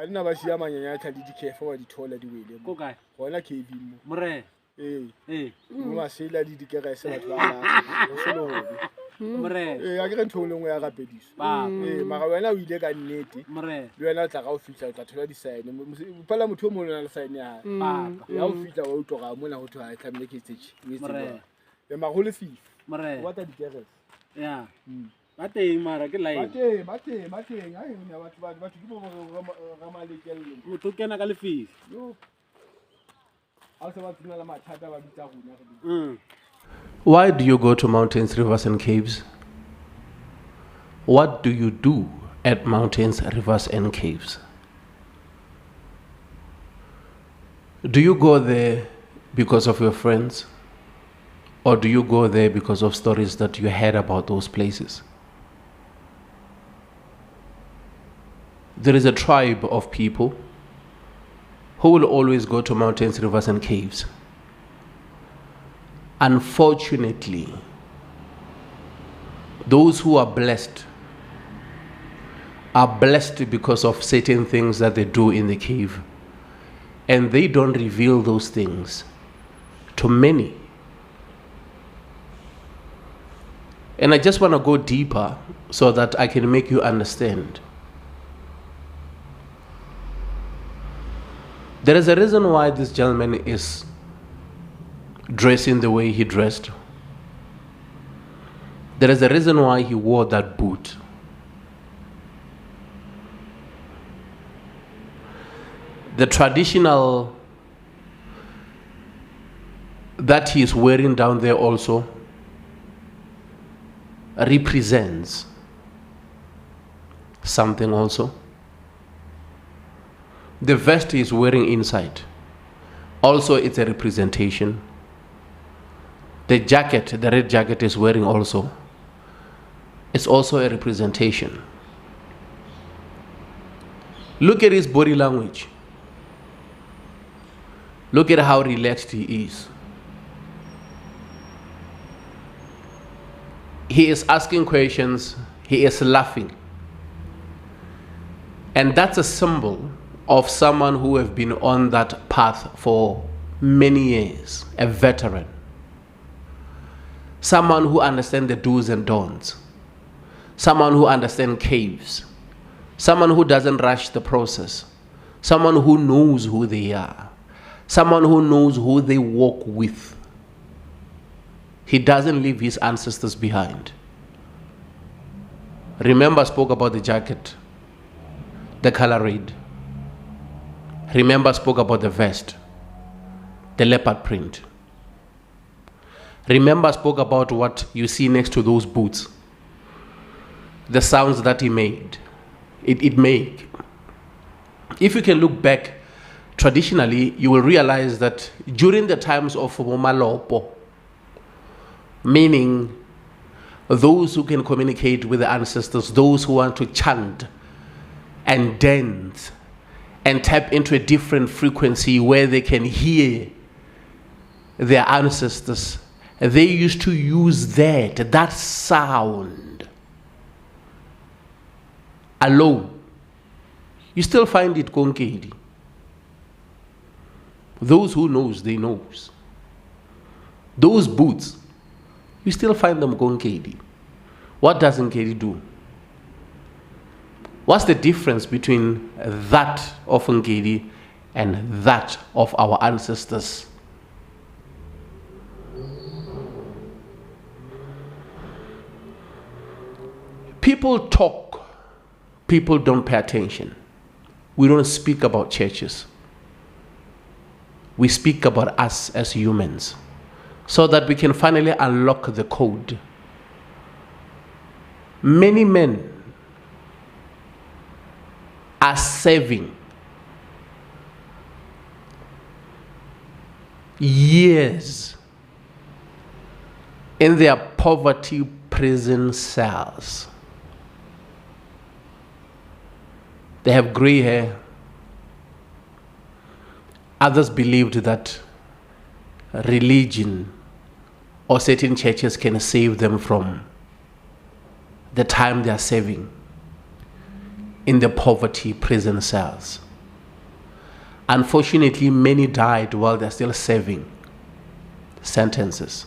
a dina ba sia manyanyatha le dikefa wa di thola di wele Ko kae? gona caving mo More. mo masela le dikerese batho ba go se le hobe More. a ke re ntho e nngwe ya rapediso mara wena o ile ka nnete More. le wena o tla ga o fihla o tla thola di-sign pala motho o mo na le sign ya hae ya o fihla wa utlwa mona go thwa tlamehile ke etse mara go le fifi More. o batla dikerese Ya. Ba teng mara ke line. ba teng a yona batho ke bo ramalekello Motho o kena ka lefifi. yo a se ba tsena la mathata ba bitsa rona. Why do you go to mountains, rivers, and caves? What do you do at mountains, rivers, and caves? Do you go there because of your friends? Or do you go there because of stories that you heard about those places? There is a tribe of people who will always go to mountains, rivers, and caves. Unfortunately, those who are blessed because of certain things that they do in the cave, and they don't reveal those things to many. And I just want to go deeper so that I can make you understand. There is a reason why this gentleman is dressing the way he dressed. There is a reason why he wore that boot. The traditional that he is wearing down there also represents something also. The vest he is wearing inside, also it's a representation. The jacket, the red jacket is wearing also, it's also a representation. Look at his body language. Look at how relaxed he is. He is asking questions, he is laughing. And that's a symbol of someone who have been on that path for many years, a veteran. Someone who understands the do's and don'ts. Someone who understands caves. Someone who doesn't rush the process. Someone who knows who they are. Someone who knows who they walk with. He doesn't leave his ancestors behind. Remember, I spoke about the jacket, the color red. Remember, I spoke about the vest, the leopard print. Remember, I spoke about what you see next to those boots, the sounds that he made. It made. If you can look back, traditionally, you will realize that during the times of Momalopo, meaning those who can communicate with the ancestors, those who want to chant and dance and tap into a different frequency where they can hear their ancestors, they used to use that sound alone. You still find it Konkedi. Those who knows, they knows. Those boots, you still find them Konkedi. What does Nkedi do? What's the difference between that of Nkedi and that of our ancestors? People talk, people don't pay attention. We don't speak about churches. We speak about us as humans so that we can finally unlock the code. Many men are serving years in their poverty prison cells. They have gray hair. Others believed that religion or certain churches can save them from the time they are serving in the poverty prison cells. Unfortunately, many died while they're still serving sentences.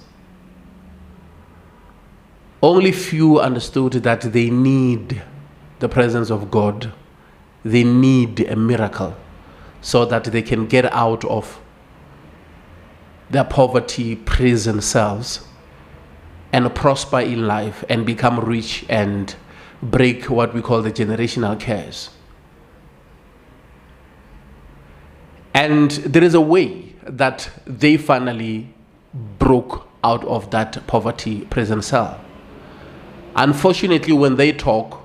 Only few understood that they need the presence of God. They need a miracle so that they can get out of their poverty prison cells and prosper in life and become rich and break what we call the generational curse. And there is a way that they finally broke out of that poverty prison cell. Unfortunately, when they talk,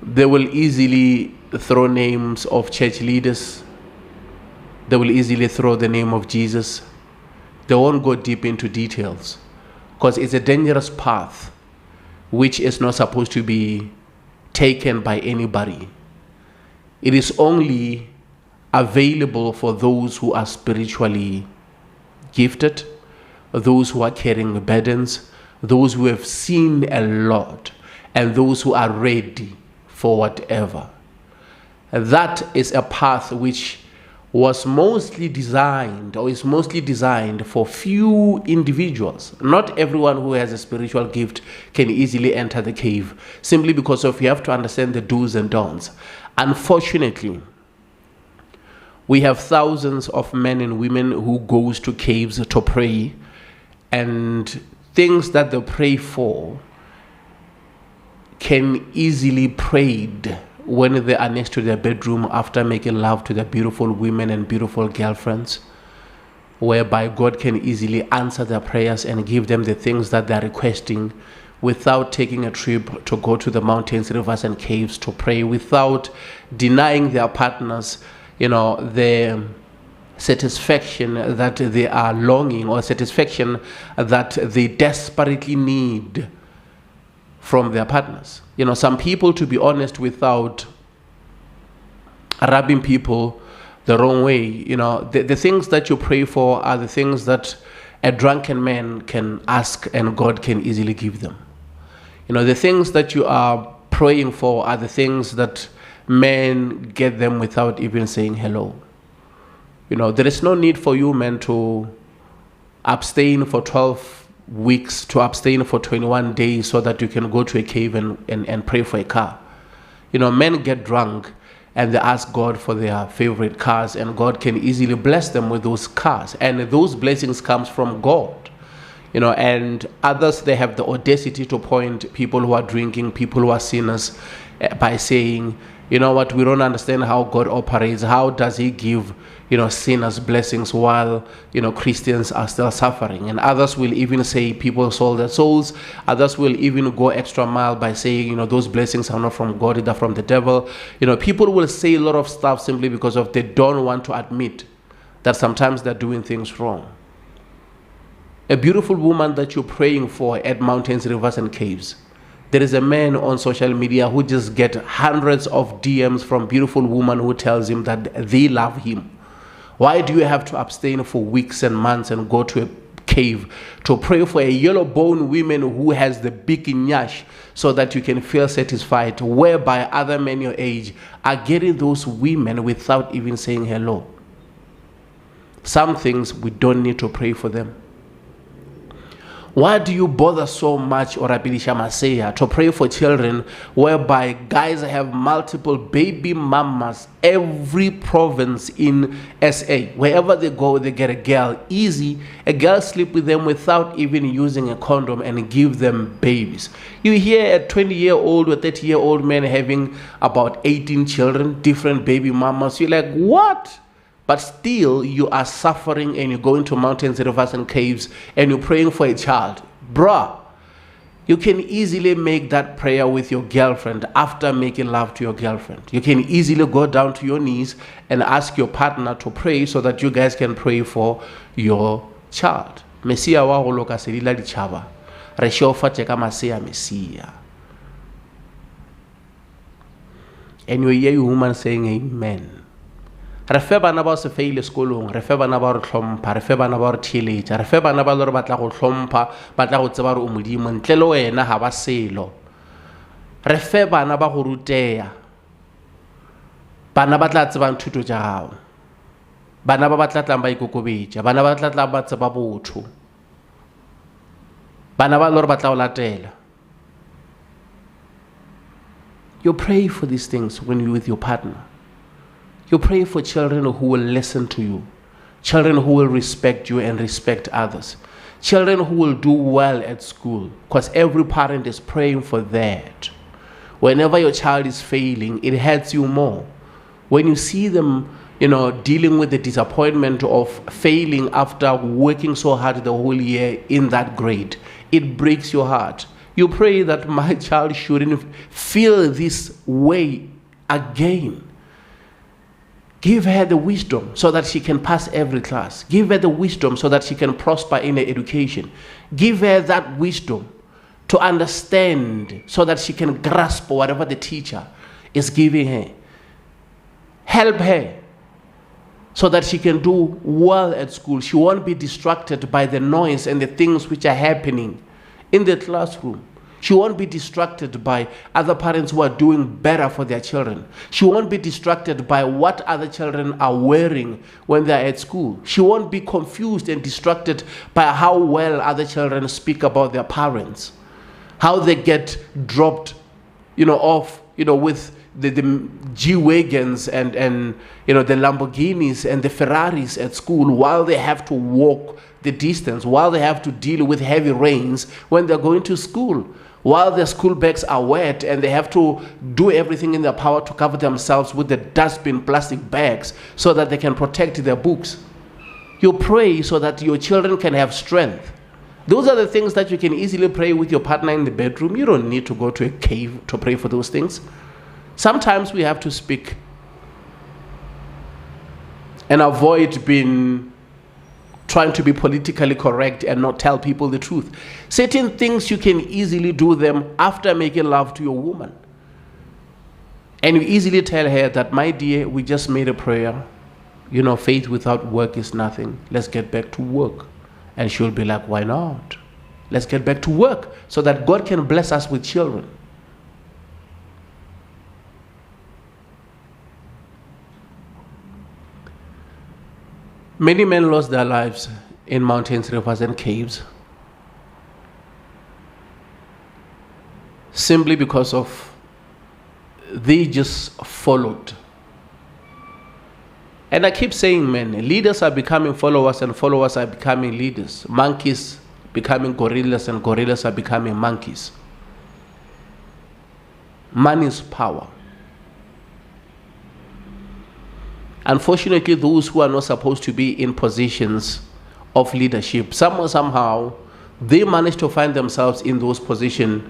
they will easily throw names of church leaders. They will easily throw the name of Jesus. They won't go deep into details because it's a dangerous path which is not supposed to be taken by anybody. It is only available for those who are spiritually gifted, those who are carrying burdens, those who have seen a lot, and those who are ready for whatever. That is a path which was mostly designed, or is mostly designed for few individuals. Not everyone who has a spiritual gift can easily enter the cave, simply because of you have to understand the do's and don'ts. Unfortunately, we have thousands of men and women who goes to caves to pray, and things that they pray for can easily prayed when they are next to their bedroom after making love to their beautiful women and beautiful girlfriends, whereby God can easily answer their prayers and give them the things that they are requesting without taking a trip to go to the mountains, rivers, and caves to pray, without denying their partners, the satisfaction that they are longing, or satisfaction that they desperately need from their partners. Some people, to be honest, without rubbing people the wrong way, the things that you pray for are the things that a drunken man can ask and God can easily give them. The things that you are praying for are the things that men get them without even saying hello. There is no need for you, men, to abstain for 12 weeks, to abstain for 21 days so that you can go to a cave and pray for a car. Men get drunk and they ask God for their favorite cars, and God can easily bless them with those cars. And those blessings comes from God. And others, they have the audacity to point people who are drinking, people who are sinners, by saying, we don't understand how God operates. How does he give, sinners blessings while, Christians are still suffering? And others will even say people sold their souls. Others will even go extra mile by saying, those blessings are not from God, they're from the devil. People will say a lot of stuff simply because of they don't want to admit that sometimes they're doing things wrong. A beautiful woman that you're praying for at mountains, rivers, and caves. There is a man on social media who just get hundreds of DMs from beautiful women who tells him that they love him. Why do you have to abstain for weeks and months and go to a cave to pray for a yellow-bone woman who has the big nyash so that you can feel satisfied, whereby other men your age are getting those women without even saying hello? Some things we don't need to pray for them. Why do you bother so much, Orabilisha Masaya, to pray for children whereby guys have multiple baby mamas? Every province in SA, wherever they go, they get a girl. Easy. A girl sleep with them without even using a condom and give them babies. You hear a 20-year-old or 30-year-old man having about 18 children, different baby mamas. You're like, what? But still, you are suffering and you're going to mountains, rivers, and caves and you're praying for a child. Bruh, you can easily make that prayer with your girlfriend after making love to your girlfriend. You can easily go down to your knees and ask your partner to pray so that you guys can pray for your child. Messiah wa go loka selila di chaba. Re shofa cheka Messiah. And you hear a woman saying amen. Re fe bana ba se feile sekolong, re fe bana ba re tlhompha, re fe bana ba re theeletša, re fe bana ba le re batla go tlhompha, batla go tseba re o modimo ntle le wena ga ba selo. Re fe bana ba go rutea. bana ba tla tsebang thuto tša gago, bana ba tla tlang ba ikokobetša, bana ba tla tlang ba tseba botho, bana ba le gore ba tla o latela. You pray for these things when you're with your partner. You pray for children who will listen to you, children who will respect you and respect others, children who will do well at school, because every parent is praying for that. Whenever your child is failing, it hurts you more. When you see them, dealing with the disappointment of failing after working so hard the whole year in that grade, it breaks your heart. You pray that my child shouldn't feel this way again. Give her the wisdom so that she can pass every class. Give her the wisdom so that she can prosper in her education. Give her that wisdom to understand so that she can grasp whatever the teacher is giving her. Help her so that she can do well at school. She won't be distracted by the noise and the things which are happening in the classroom. She won't be distracted by other parents who are doing better for their children. She won't be distracted by what other children are wearing when they're at school. She won't be confused and distracted by how well other children speak about their parents, how they get dropped, off, with the G-Wagons and the Lamborghinis and the Ferraris at school, while they have to walk the distance, while they have to deal with heavy rains when they're going to school, while their school bags are wet and they have to do everything in their power to cover themselves with the dustbin plastic bags so that they can protect their books. You pray so that your children can have strength. Those are the things that you can easily pray with your partner in the bedroom. You don't need to go to a cave to pray for those things. Sometimes we have to speak and avoid trying to be politically correct and not tell people the truth. Certain things you can easily do them after making love to your woman. And you easily tell her that, my dear, we just made a prayer. Faith without work is nothing. Let's get back to work. And she'll be like, why not? Let's get back to work so that God can bless us with children. Many men lost their lives in mountains, rivers, and caves simply because of they just followed. And I keep saying, men, leaders are becoming followers and followers are becoming leaders. Monkeys becoming gorillas and gorillas are becoming monkeys. Money is power. Unfortunately, those who are not supposed to be in positions of leadership, somehow, they manage to find themselves in those positions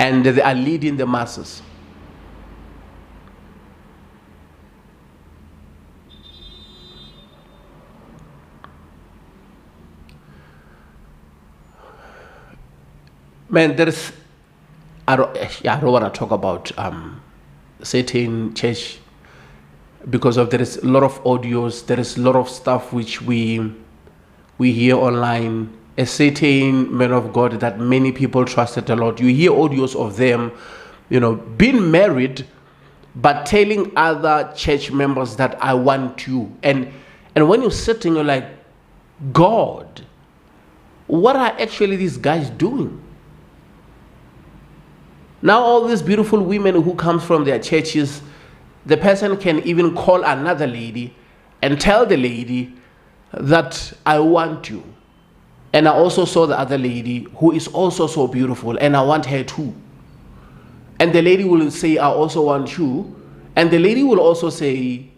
and they are leading the masses. Man, I don't want to talk about certain church because there is a lot of audios, there is a lot of stuff which we hear online. A certain man of God that many people trusted a lot. You hear audios of them, being married, but telling other church members that I want you. And when you're sitting, you're like, God, what are actually these guys doing? Now all these beautiful women who come from their churches, the person can even call another lady and tell the lady that I want you. And I also saw the other lady who is also so beautiful and I want her too. And the lady will say, I also want you. And the lady will also say,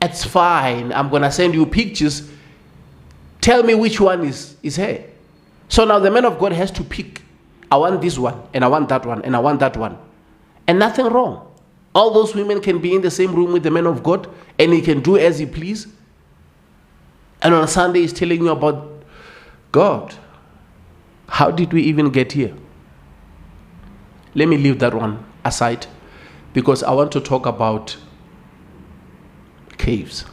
it's fine, I'm going to send you pictures. Tell me which one is her. So now the man of God has to pick. I want this one, and I want that one, and I want that one. And nothing wrong. All those women can be in the same room with the man of God, and he can do as he please. And on Sunday, he's telling you about God. How did we even get here? Let me leave that one aside, because I want to talk about caves.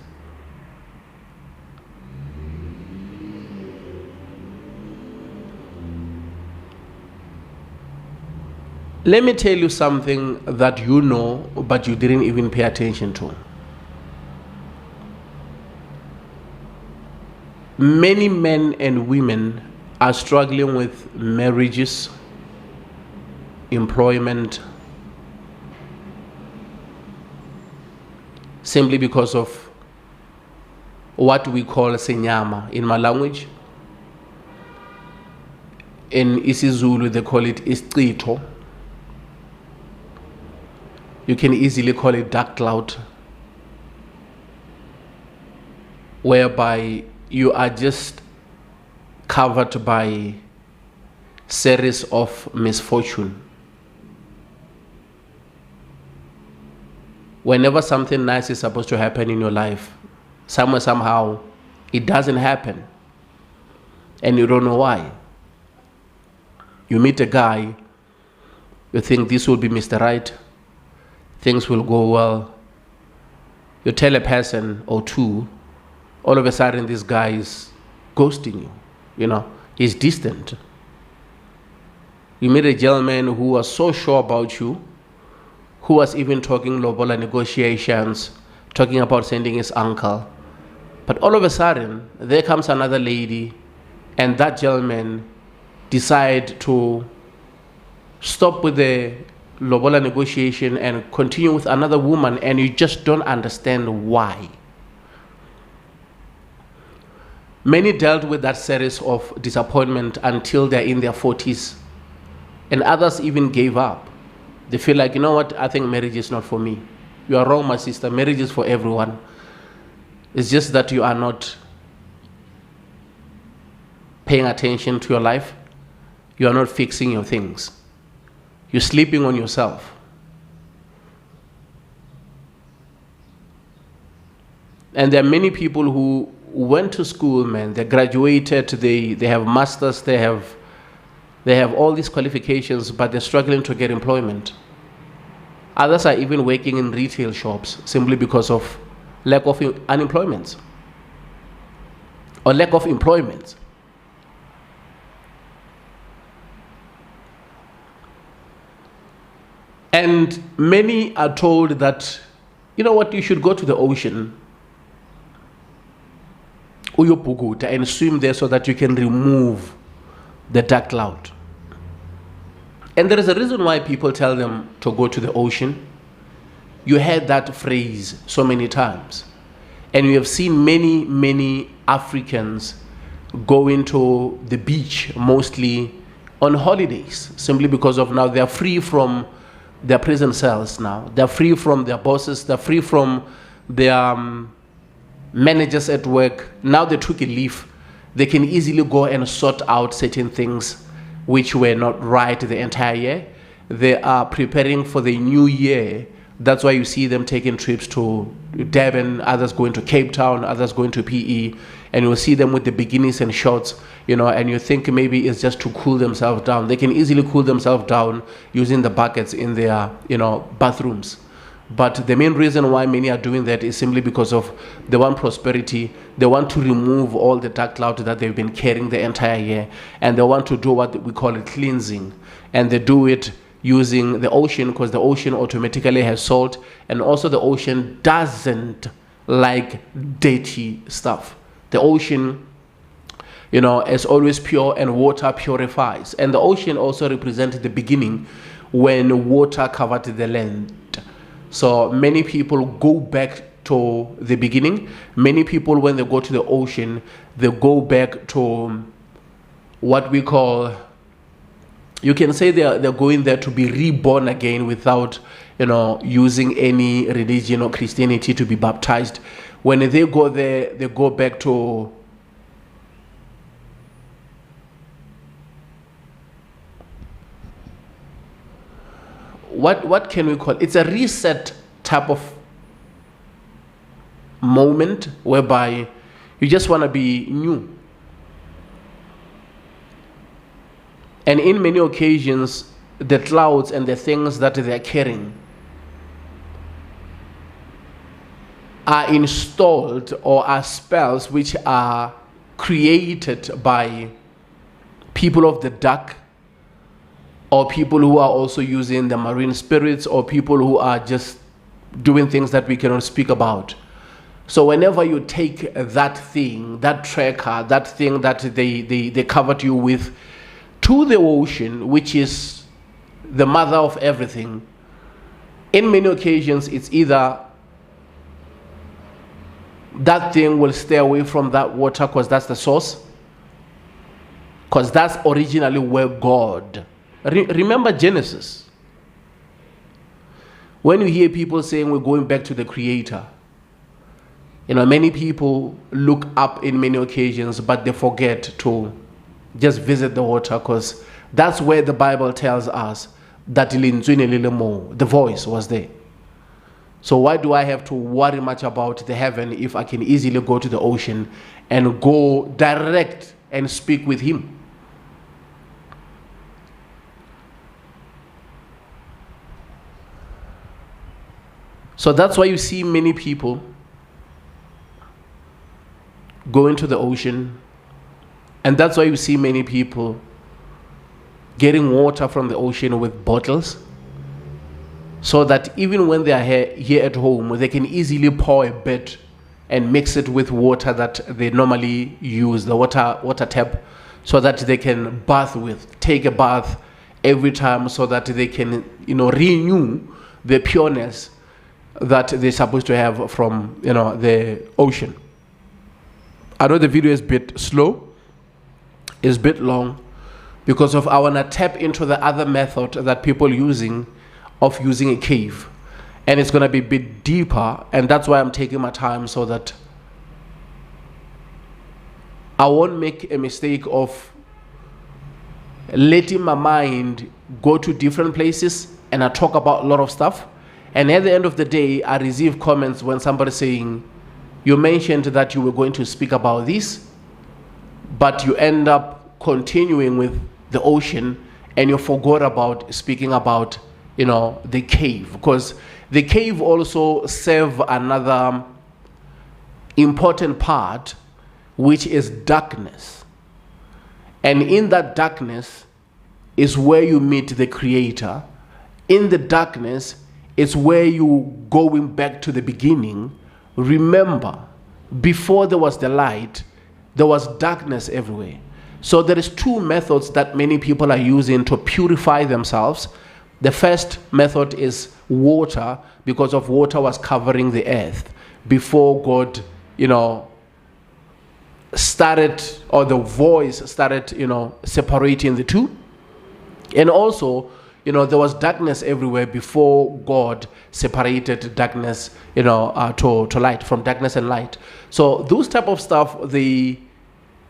Let me tell you something that you know, but you didn't even pay attention to. Many men and women are struggling with marriages, employment, simply because of what we call senyama in my language. In isiZulu they call it iscito. You can easily call it dark cloud, whereby you are just covered by series of misfortune. Whenever something nice is supposed to happen in your life, somehow it doesn't happen, and you don't know why. You meet a guy, you think this will be Mr. Right, things will go well. You tell a person or two, all of a sudden this guy is ghosting you, he's distant. You meet a gentleman who was so sure about you, who was even talking lobola negotiations, talking about sending his uncle. But all of a sudden, there comes another lady, and that gentleman decide to stop with the lobola negotiation and continue with another woman, and you just don't understand why. Many dealt with that series of disappointment until they're in their 40s, and others even gave up. They feel like, you know what, I think marriage is not for me. You are wrong, my sister. Marriage is for everyone. It's just that you are not paying attention to your life. You are not fixing your things. You're sleeping on yourself. And there are many people who went to school, man. They graduated, they have masters, they have all these qualifications, but they're struggling to get employment. Others are even working in retail shops simply because of lack of unemployment or lack of employment. And many are told that, you know what, you should go to the ocean and swim there so that you can remove the dark cloud. And there is a reason why people tell them to go to the ocean. You heard that phrase so many times. And we have seen many Africans going to the beach, mostly on holidays, simply because of now they're free from their prison cells now. They're free from their bosses. They're free from their managers at work. Now they took a leave. They can easily go and sort out certain things which were not right the entire year. They are preparing for the new year. That's why you see them taking trips to Durban, others going to Cape Town, others going to PE, and you'll see them with the bikinis and shorts, and you think maybe it's just to cool themselves down. They can easily cool themselves down using the buckets in their, bathrooms. But the main reason why many are doing that is simply because of they want prosperity. They want to remove all the dark cloud that they've been carrying the entire year, and they want to do what we call it cleansing, and they do it using the ocean because the ocean automatically has salt, and also the ocean doesn't like dirty stuff. The ocean, is always pure, and water purifies. And the ocean also represents the beginning when water covered the land. So many people go back to the beginning. Many people, when they go to the ocean, they go back to what we call, you can say they're going there to be reborn again without, using any religion or Christianity to be baptized. When they go there, they go back to what can we call it? It's a reset type of moment whereby you just want to be new. And in many occasions, the clouds and the things that they're carrying are installed or are spells which are created by people of the dark or people who are also using the marine spirits, or people who are just doing things that we cannot speak about. So whenever you take that thing, that tracker, that thing that they covered you with, to the ocean, which is the mother of everything, in many occasions it's either that thing will stay away from that water because that's the source, because that's originally where God, remember Genesis, when you hear people saying we're going back to the Creator, many people look up in many occasions, but they forget to just visit the water, because that's where the Bible tells us that the voice was there. So why do I have to worry much about the heaven if I can easily go to the ocean and go direct and speak with him? So that's why you see many people going to the ocean, and that's why you see many people getting water from the ocean with bottles, so that even when they are here at home, they can easily pour a bit and mix it with water that they normally use, the water tap, so that they can take a bath every time, so that they can renew the pureness that they're supposed to have from the ocean. I know the video is a bit slow, it's a bit long, because I want to tap into the other method that people using a cave, and it's going to be a bit deeper, and that's why I'm taking my time, so that I won't make a mistake of letting my mind go to different places and I talk about a lot of stuff, and at the end of the day I receive comments when somebody's saying, you mentioned that you were going to speak about this, but you end up continuing with the ocean and you forgot about speaking about the cave, because the cave also serve another important part, which is darkness. And in that darkness is where you meet the Creator. In the darkness is where you going back to the beginning. Remember, before there was the light, there was darkness everywhere. So there is two methods that many people are using to purify themselves. The first method is water, because of water was covering the earth before God, started, or the voice started, separating the two. And also, there was darkness everywhere before God separated darkness, to light, from darkness and light. So those type of stuff,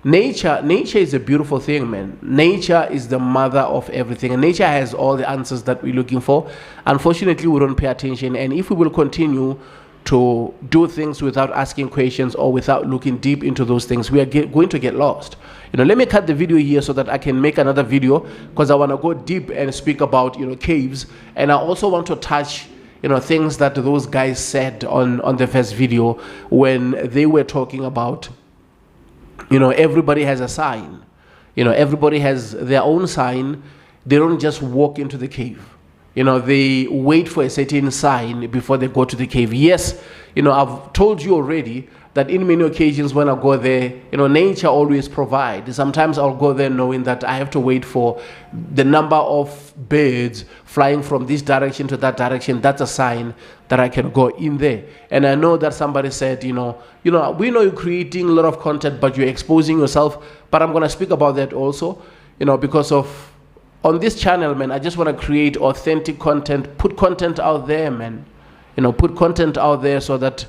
nature is a beautiful thing, man. Nature is the mother of everything, and nature has all the answers that we're looking for. Unfortunately, we don't pay attention, and if we will continue to do things without asking questions or without looking deep into those things, we are going to get lost. Let me cut the video here so that I can make another video, because I want to go deep and speak about caves, and I also want to touch things that those guys said on the first video when they were talking about everybody has a sign. Everybody has their own sign. They don't just walk into the cave. They wait for a certain sign before they go to the cave. Yes, I've told you already that in many occasions when I go there, nature always provides. Sometimes I'll go there knowing that I have to wait for the number of birds flying from this direction to that direction. That's a sign that I can go in there. And I know that somebody said, we know you're creating a lot of content, but you're exposing yourself. But I'm going to speak about that also, because of, on this channel, man, I just want to create authentic content, put content out there, man. Put content out there so that,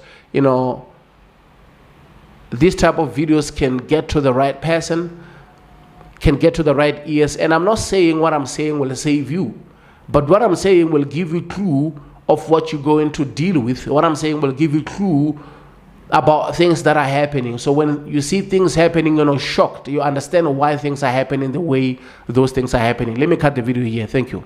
these type of videos can get to the right person, can get to the right ears. And I'm not saying what I'm saying will save you, but what I'm saying will give you clue of what you're going to deal with. What I'm saying will give you clue about things that are happening. So when you see things happening, you're not shocked. You understand why things are happening the way those things are happening. Let me cut the video here. Thank you.